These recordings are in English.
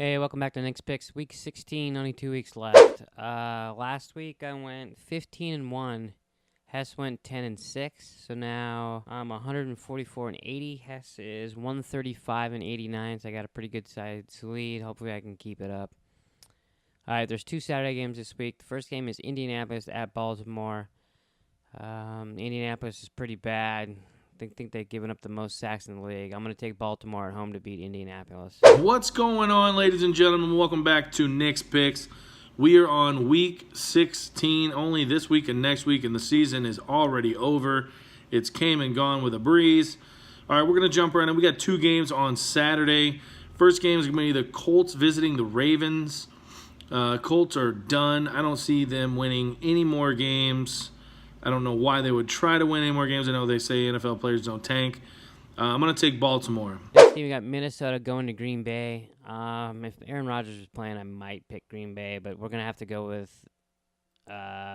Hey, welcome back to Nick's Picks. Week 16, only 2 weeks left. Last week I went 15-1. Hess went 10-6. So now I'm 144-80. Hess is 135-89. So I got a pretty good size lead. Hopefully I can keep it up. All right, there's 2 Saturday games this week. The first game is Indianapolis at Baltimore. Indianapolis is pretty bad. I think they've given up the most sacks in the league. I'm going to take Baltimore at home to beat Indianapolis. What's going on, ladies and gentlemen? Welcome back to Nick's Picks. We are on week 16, only this week and next week, and the season is already over. It's came and gone with a breeze. All right, we're going to jump right in. We got 2 games on Saturday. First game is going to be the Colts visiting the Ravens. Colts are done. I don't see them winning any more games. I don't know why they would try to win any more games. I know they say NFL players don't tank. I'm going to take Baltimore. Next game, we got Minnesota going to Green Bay. If Aaron Rodgers was playing, I might pick Green Bay, but we're going to have to go with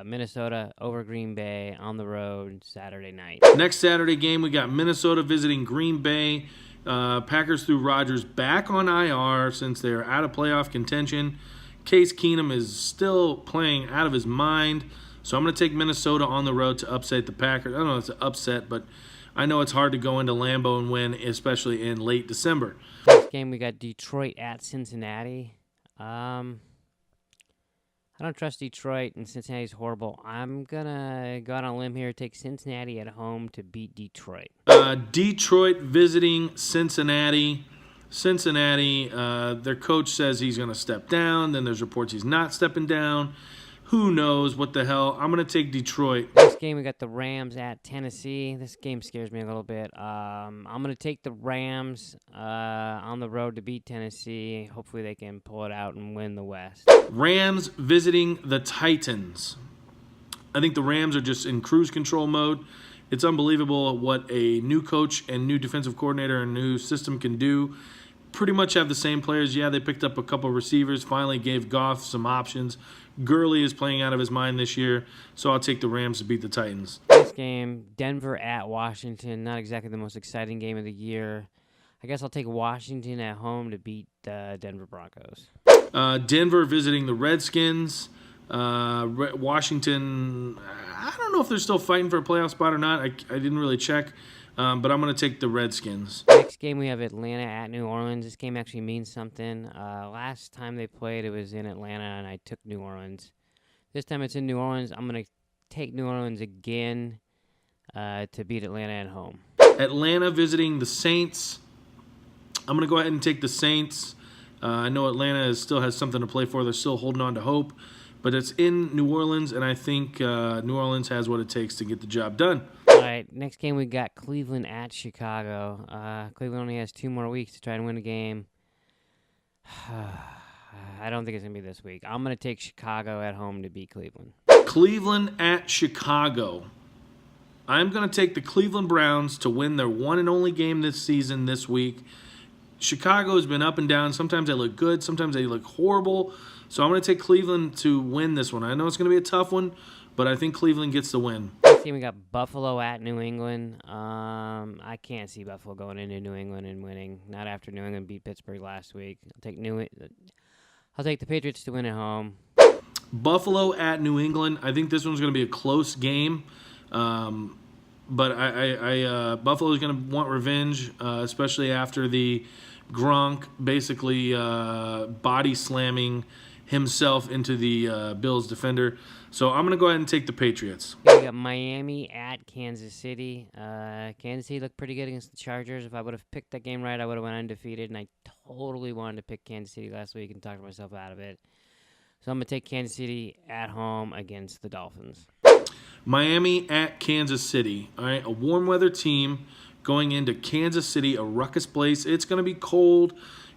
Minnesota over Green Bay on the road Saturday night. Next Saturday game, we got Minnesota visiting Green Bay. Packers threw Rodgers back on IR since they're out of playoff contention. Case Keenum is still playing out of his mind. So I'm going to take Minnesota on the road to upset the Packers. I don't know if it's an upset, but I know it's hard to go into Lambeau and win, especially in late December. Next game, we got Detroit at Cincinnati. I don't trust Detroit, and Cincinnati's horrible. I'm going to go out on a limb here, take Cincinnati at home to beat Detroit. Detroit visiting Cincinnati. Cincinnati, their coach says he's going to step down. Then there's reports he's not stepping down. Who knows what the hell? I'm going to take Detroit. Next game, we got the Rams at Tennessee. This game scares me a little bit. I'm going to take the Rams on the road to beat Tennessee. Hopefully they can pull it out and win the West. Rams visiting the Titans. I think the Rams are just in cruise control mode. It's unbelievable what a new coach and new defensive coordinator and new system can do. Pretty much have the same players. Yeah, they picked up a couple receivers, finally gave Goff some options. Gurley is playing out of his mind this year, so I'll take the Rams to beat the Titans. Next game, Denver at Washington. Not exactly the most exciting game of the year. I guess I'll take Washington at home to beat the Denver Broncos. Denver visiting the Redskins. Washington, I don't know if they're still fighting for a playoff spot or not. I didn't really check. But I'm going to take the Redskins. Next game, we have Atlanta at New Orleans. This game actually means something. Last time they played, it was in Atlanta, and I took New Orleans. This time it's in New Orleans. I'm going to take New Orleans again to beat Atlanta at home. Atlanta visiting the Saints. I'm going to go ahead and take the Saints. I know Atlanta still has something to play for. They're still holding on to hope. But it's in New Orleans, and I think New Orleans has what it takes to get the job done. All right, next game we got Cleveland at Chicago. Cleveland only has 2 more weeks to try and win a game. I don't think it's going to be this week. I'm going to take Chicago at home to beat Cleveland. Cleveland at Chicago. I'm going to take the Cleveland Browns to win their one and only game this season this week. Chicago has been up and down. Sometimes they look good. Sometimes they look horrible. So I'm going to take Cleveland to win this one. I know it's going to be a tough one, but I think Cleveland gets the win. Next game we got Buffalo at New England. I can't see Buffalo going into New England and winning. Not after New England beat Pittsburgh last week. I'll take the Patriots to win at home. Buffalo at New England. I think this one's going to be a close game. But Buffalo's going to want revenge, especially after the Gronk basically body slamming himself into the Bills defender. So I'm going to go ahead and take the Patriots. We got Miami at Kansas City. Kansas City looked pretty good against the Chargers. If I would have picked that game right, I would have went undefeated, and I totally wanted to pick Kansas City last week and talked myself out of it. So I'm going to take Kansas City at home against the Dolphins. Miami at Kansas City. All right, a warm weather team going into Kansas City, a ruckus place. It's going to be cold.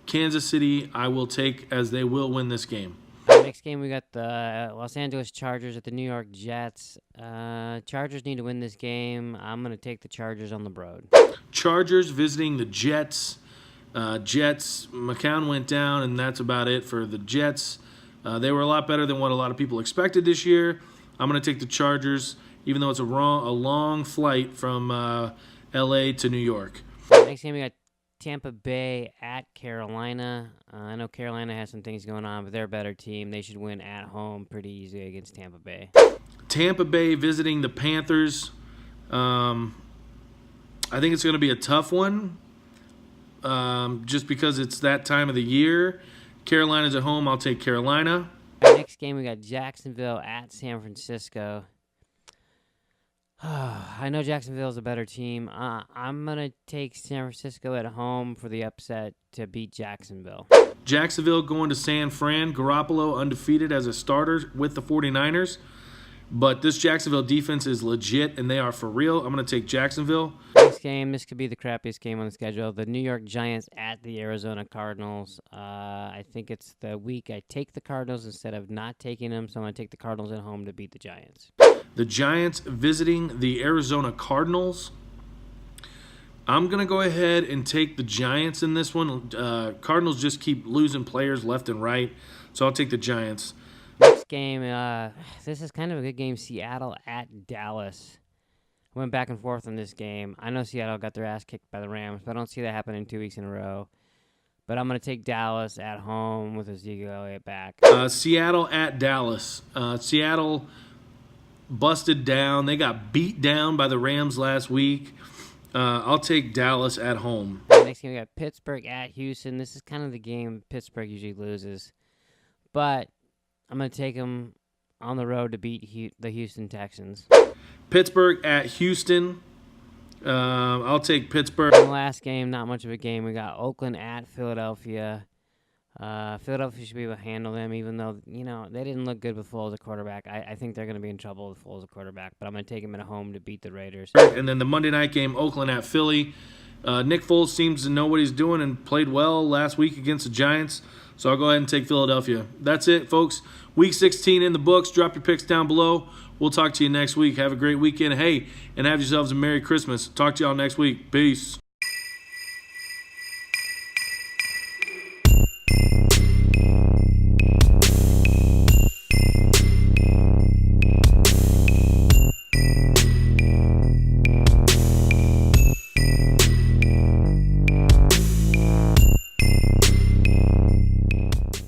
Kansas City, I will take as they will win this game. Next game, we got the Los Angeles Chargers at the New York Jets. Chargers need to win this game. I'm going to take the Chargers on the road. Chargers visiting the Jets. McCown went down, and that's about it for the Jets. They were a lot better than what a lot of people expected this year. I'm going to take the Chargers, even though it's a long flight from L.A. to New York. Next game, we got Tampa Bay at Carolina. I know Carolina has some things going on, but they're a better team. They should win at home pretty easily against Tampa Bay. Tampa Bay visiting the Panthers. I think it's going to be a tough one, just because it's that time of the year. Carolina's at home. I'll take Carolina. Next game, we got Jacksonville at San Francisco. I know Jacksonville's a better team. I'm going to take San Francisco at home for the upset to beat Jacksonville. Jacksonville going to San Fran. Garoppolo undefeated as a starter with the 49ers. But this Jacksonville defense is legit, and they are for real. I'm going to take Jacksonville. Next game, this could be the crappiest game on the schedule. The New York Giants at the Arizona Cardinals. I think it's the week I take the Cardinals instead of not taking them, so I'm going to take the Cardinals at home to beat the Giants. The Giants visiting the Arizona Cardinals. I'm going to go ahead and take the Giants in this one. Cardinals just keep losing players left and right, so I'll take the Giants. Next game, this is kind of a good game. Seattle at Dallas. I went back and forth on this game. I know Seattle got their ass kicked by the Rams, but I don't see that happening 2 weeks in a row. But I'm going to take Dallas at home with Ezekiel Elliott back. Seattle at Dallas. Seattle busted down. They got beat down by the Rams last week. I'll take Dallas at home. Next game, we got Pittsburgh at Houston. This is kind of the game Pittsburgh usually loses. But I'm going to take them on the road to beat the Houston Texans. Pittsburgh at Houston. I'll take Pittsburgh. In the last game, not much of a game. We got Oakland at Philadelphia. Philadelphia should be able to handle them, even though, they didn't look good with Foles at quarterback. I think they're going to be in trouble with Foles at quarterback, but I'm going to take them at home to beat the Raiders. And then the Monday night game, Oakland at Philly. Nick Foles seems to know what he's doing and played well last week against the Giants. So I'll go ahead and take Philadelphia. That's it, folks. Week 16 in the books. Drop your picks down below. We'll talk to you next week. Have a great weekend. Hey, and have yourselves a Merry Christmas. Talk to y'all next week. Peace.